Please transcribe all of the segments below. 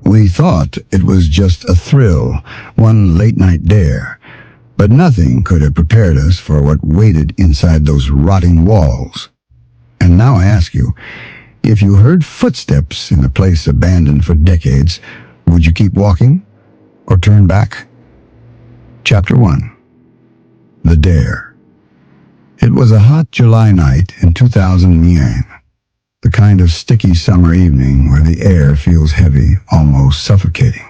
We thought it was just a thrill, one late-night dare, but nothing could have prepared us for what waited inside those rotting walls. And now I ask you, if you heard footsteps in a place abandoned for decades, would you keep walking or turn back? Chapter 1. The Dare. It was a hot July night in 2009. The kind of sticky summer evening where the air feels heavy, almost suffocating.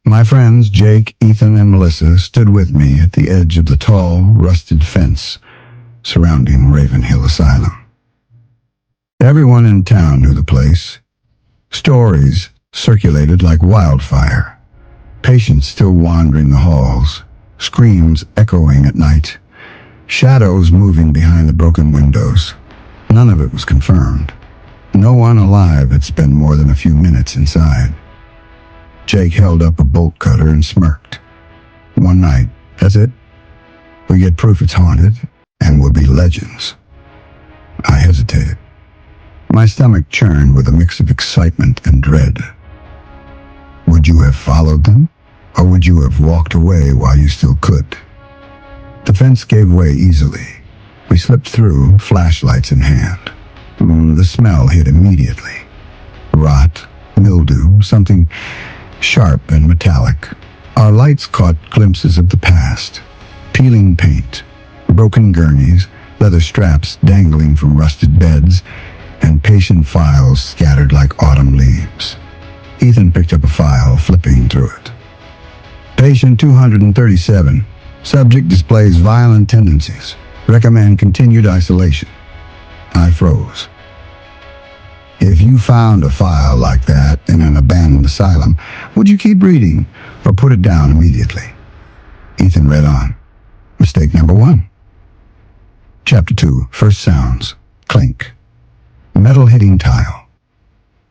My friends Jake, Ethan, and Melissa stood with me at the edge of the tall, rusted fence surrounding Ravenhill Asylum. Everyone in town knew the place. Stories circulated like wildfire. Patients still wandering the halls, screams echoing at night, shadows moving behind the broken windows. None of it was confirmed. No one alive had spent more than a few minutes inside. Jake held up a bolt cutter and smirked. One night, that's it. We get proof it's haunted, and we'll be legends. I hesitated. My stomach churned with a mix of excitement and dread. Would you have followed them, or would you have walked away while you still could? The fence gave way easily. We slipped through, flashlights in hand. The smell hit immediately. Rot, mildew, something sharp and metallic. Our lights caught glimpses of the past. Peeling paint, broken gurneys, leather straps dangling from rusted beds, and patient files scattered like autumn leaves. Ethan picked up a file, flipping through it. Patient 237. Subject displays violent tendencies. Recommend continued isolation. I froze. If you found a file like that in an abandoned asylum, would you keep reading or put it down immediately? Ethan read on. Mistake number 1. Chapter 2. First sounds. Clink. Metal hitting tile.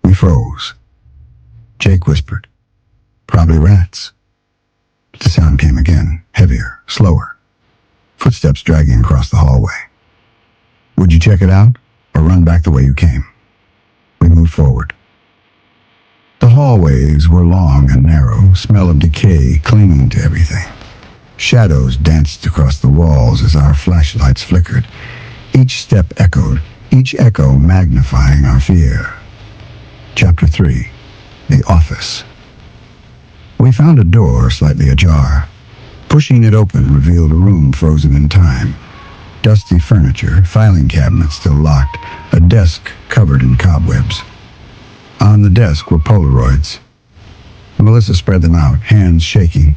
We froze. Jake whispered. Probably rats. But the sound came again, heavier, slower. Footsteps dragging across the hallway. Would you check it out, or run back the way you came? We moved forward. The hallways were long and narrow, smell of decay clinging to everything. Shadows danced across the walls as our flashlights flickered. Each step echoed, each echo magnifying our fear. Chapter 3. The Office. We found a door slightly ajar. Pushing it open revealed a room frozen in time. Dusty furniture, filing cabinets still locked, a desk covered in cobwebs. On the desk were Polaroids. Melissa spread them out, hands shaking.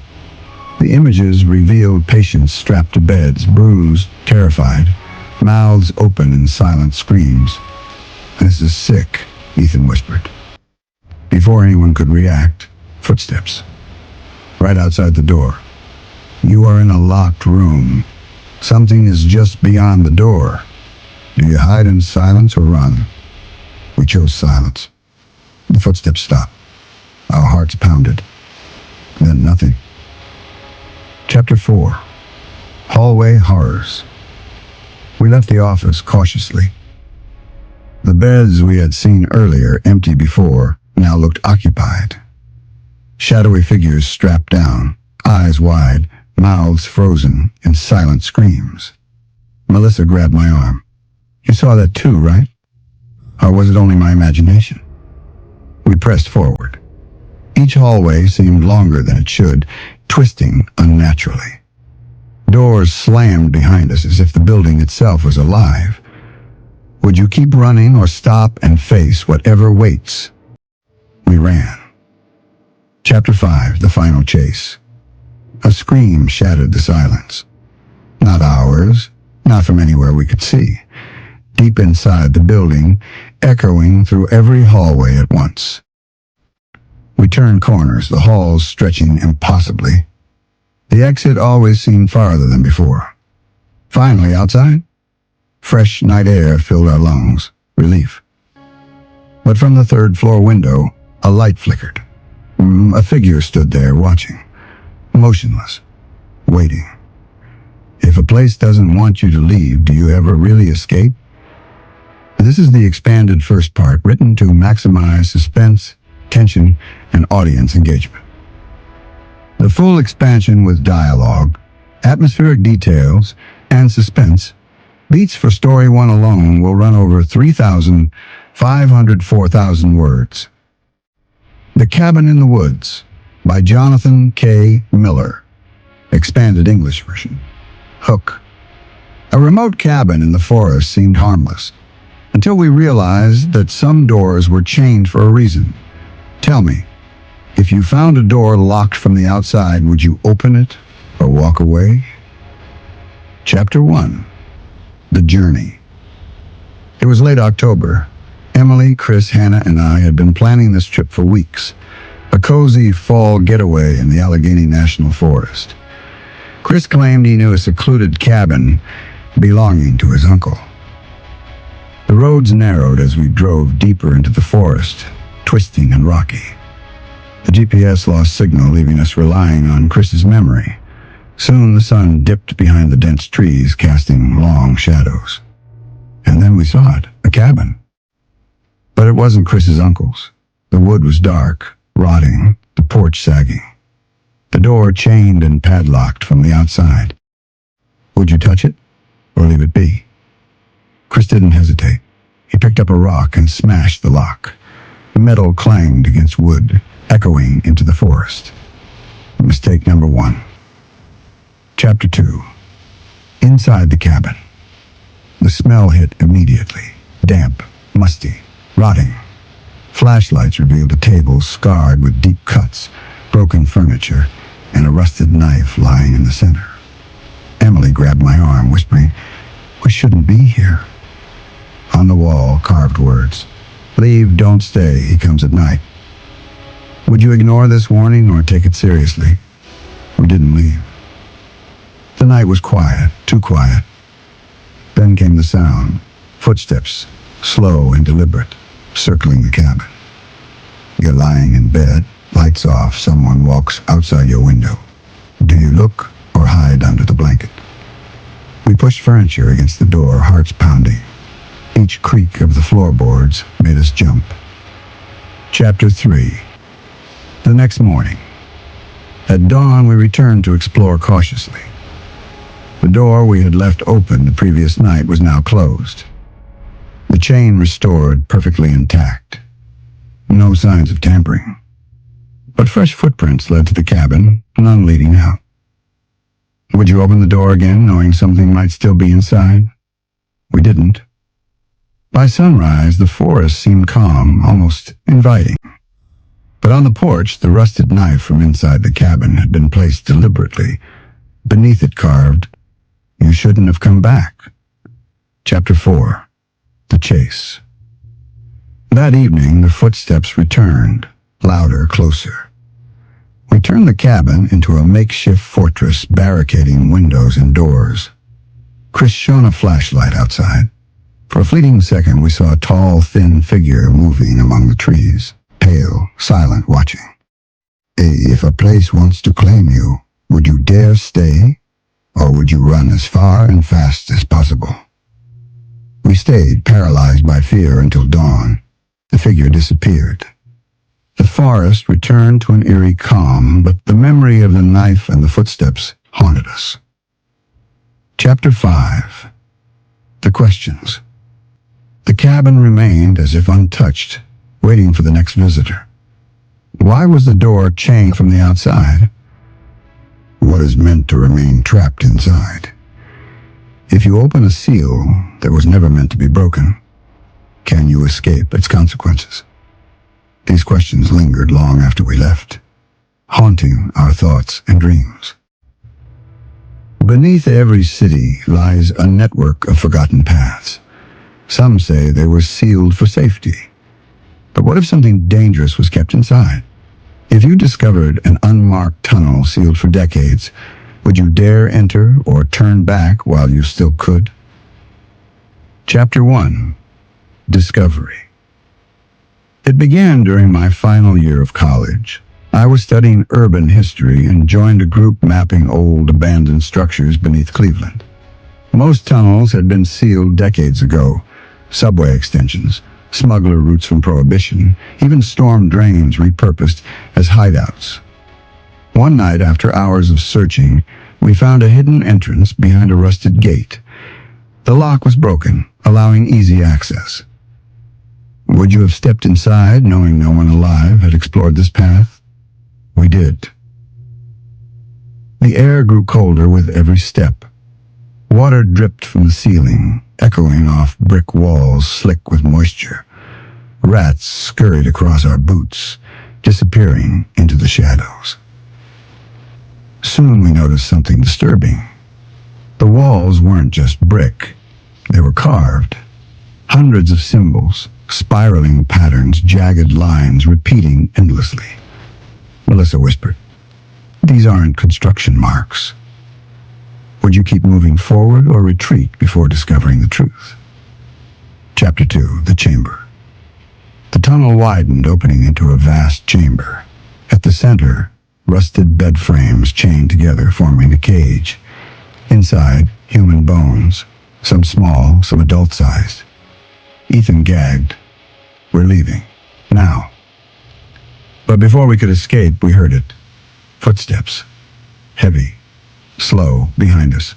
The images revealed patients strapped to beds, bruised, terrified, mouths open in silent screams. This is sick, Ethan whispered. Before anyone could react, footsteps. Right outside the door. You are in a locked room. Something is just beyond the door. Do you hide in silence or run? We chose silence. The footsteps stopped. Our hearts pounded. Then nothing. Chapter 4. Hallway Horrors. We left the office cautiously. The beds we had seen earlier, empty before, now looked occupied. Shadowy figures strapped down, eyes wide, mouths frozen in silent screams. Melissa grabbed my arm. You saw that too, right? Or was it only my imagination? We pressed forward. Each hallway seemed longer than it should, twisting unnaturally. Doors slammed behind us as if the building itself was alive. Would you keep running or stop and face whatever waits? We ran. Chapter 5. The Final Chase. A scream shattered the silence. Not ours, not from anywhere we could see. Deep inside the building, echoing through every hallway at once. We turned corners, the halls stretching impossibly. The exit always seemed farther than before. Finally, outside, fresh night air filled our lungs, relief. But from the third-floor window, a light flickered. A figure stood there, watching. Motionless, waiting. If a place doesn't want you to leave, do you ever really escape? This is the expanded first part, written to maximize suspense tension, and audience engagement. The full expansion with dialogue, atmospheric details, and suspense beats for Story 1 alone will run over 3,504,000 words. The Cabin in the Woods by Jonathan K. Miller. Expanded English version. Hook. A remote cabin in the forest seemed harmless, until we realized that some doors were chained for a reason. Tell me, if you found a door locked from the outside, would you open it or walk away? Chapter 1. The Journey. It was late October. Emily, Chris, Hannah, and I had been planning this trip for weeks. A cozy fall getaway in the Allegheny National Forest. Chris claimed he knew a secluded cabin belonging to his uncle. The roads narrowed as we drove deeper into the forest, twisting and rocky. The GPS lost signal, leaving us relying on Chris's memory. Soon the sun dipped behind the dense trees, casting long shadows. And then we saw it, a cabin. But it wasn't Chris's uncle's. The wood was dark, rotting, the porch sagging. The door chained and padlocked from the outside. Would you touch it, or leave it be? Chris didn't hesitate. He picked up a rock and smashed the lock. Metal clanged against wood, echoing into the forest. Mistake number 1. Chapter 2. Inside the cabin. The smell hit immediately. Damp, musty, rotting. Flashlights revealed a table scarred with deep cuts, broken furniture, and a rusted knife lying in the center. Emily grabbed my arm, whispering, "We shouldn't be here." On the wall, carved words, "Leave, don't stay, he comes at night." Would you ignore this warning or take it seriously? We didn't leave. The night was quiet, too quiet. Then came the sound, footsteps, slow and deliberate, circling the cabin. You're lying in bed, lights off, someone walks outside your window. Do you look or hide under the blanket? We pushed furniture against the door, hearts pounding. Each creak of the floorboards made us jump. Chapter 3. The next morning. At dawn, we returned to explore cautiously. The door we had left open the previous night was now closed. The chain restored, perfectly intact. No signs of tampering. But fresh footprints led to the cabin, none leading out. Would you open the door again, knowing something might still be inside? We didn't. By sunrise, the forest seemed calm, almost inviting. But on the porch, the rusted knife from inside the cabin had been placed deliberately. Beneath it carved, "You shouldn't have come back." Chapter 4. The Chase. That evening, the footsteps returned, louder, closer. We turned the cabin into a makeshift fortress, barricading windows and doors. Chris shone a flashlight outside. For a fleeting second, we saw a tall, thin figure moving among the trees, pale, silent, watching. If a place wants to claim you, would you dare stay, or would you run as far and fast as possible? We stayed, paralyzed by fear, until dawn. The figure disappeared. The forest returned to an eerie calm, but the memory of the knife and the footsteps haunted us. Chapter 5. The Questions. The cabin remained as if untouched, waiting for the next visitor. Why was the door chained from the outside? What is meant to remain trapped inside? If you open a seal that was never meant to be broken, can you escape its consequences? These questions lingered long after we left, haunting our thoughts and dreams. Beneath every city lies a network of forgotten paths. Some say they were sealed for safety. But what if something dangerous was kept inside? If you discovered an unmarked tunnel sealed for decades, would you dare enter or turn back while you still could? Chapter 1. Discovery. It began during my final year of college. I was studying urban history and joined a group mapping old abandoned structures beneath Cleveland. Most tunnels had been sealed decades ago, subway extensions, smuggler routes from Prohibition, even storm drains repurposed as hideouts. One night, after hours of searching, we found a hidden entrance behind a rusted gate. The lock was broken, allowing easy access. Would you have stepped inside, knowing no one alive had explored this path? We did. The air grew colder with every step. Water dripped from the ceiling, echoing off brick walls slick with moisture. Rats scurried across our boots, disappearing into the shadows. Soon we noticed something disturbing. The walls weren't just brick. They were carved. Hundreds of symbols, spiraling patterns, jagged lines repeating endlessly. Melissa whispered, "These aren't construction marks." Would you keep moving forward or retreat before discovering the truth? Chapter 2, The Chamber. The tunnel widened, opening into a vast chamber. At the center, rusted bed frames chained together, forming a cage. Inside, human bones, some small, some adult-sized. Ethan gagged. "We're leaving. Now." But before we could escape, we heard it. Footsteps. Heavy. Slow, behind us.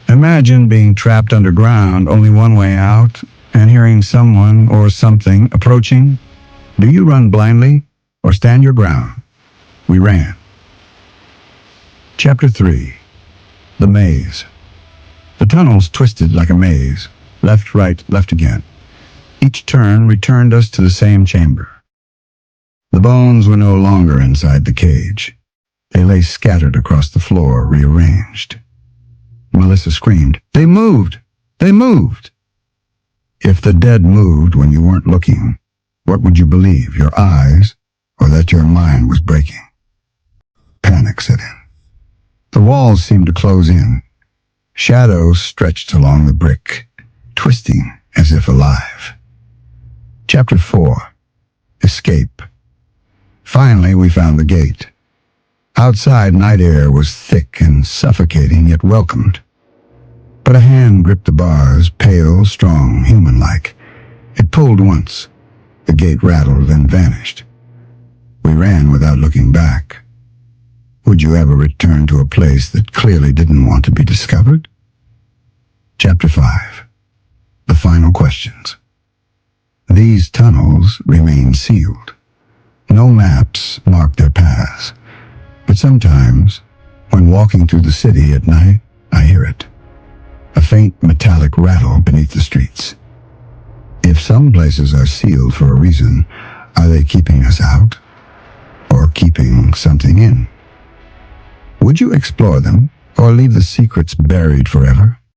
Imagine being trapped underground, only one way out, and hearing someone or something approaching. Do you run blindly or stand your ground? We ran. Chapter 3. The Maze. The tunnels twisted like a maze. Left, right, left again. Each turn returned us to the same chamber. The bones were no longer inside the cage. They lay scattered across the floor, rearranged. Melissa screamed, "They moved! They moved!" If the dead moved when you weren't looking, what would you believe, your eyes, or that your mind was breaking? Panic set in. The walls seemed to close in. Shadows stretched along the brick, twisting as if alive. Chapter 4. Escape. Finally, we found the gate. Outside, night air was thick and suffocating, yet welcomed. But a hand gripped the bars, pale, strong, human-like. It pulled once. The gate rattled, then vanished. We ran without looking back. Would you ever return to a place that clearly didn't want to be discovered? Chapter 5. The Final Questions. These tunnels remain sealed. No maps mark their paths. But sometimes, when walking through the city at night, I hear it. A faint metallic rattle beneath the streets. If some places are sealed for a reason, are they keeping us out? Or keeping something in? Would you explore them, or leave the secrets buried forever?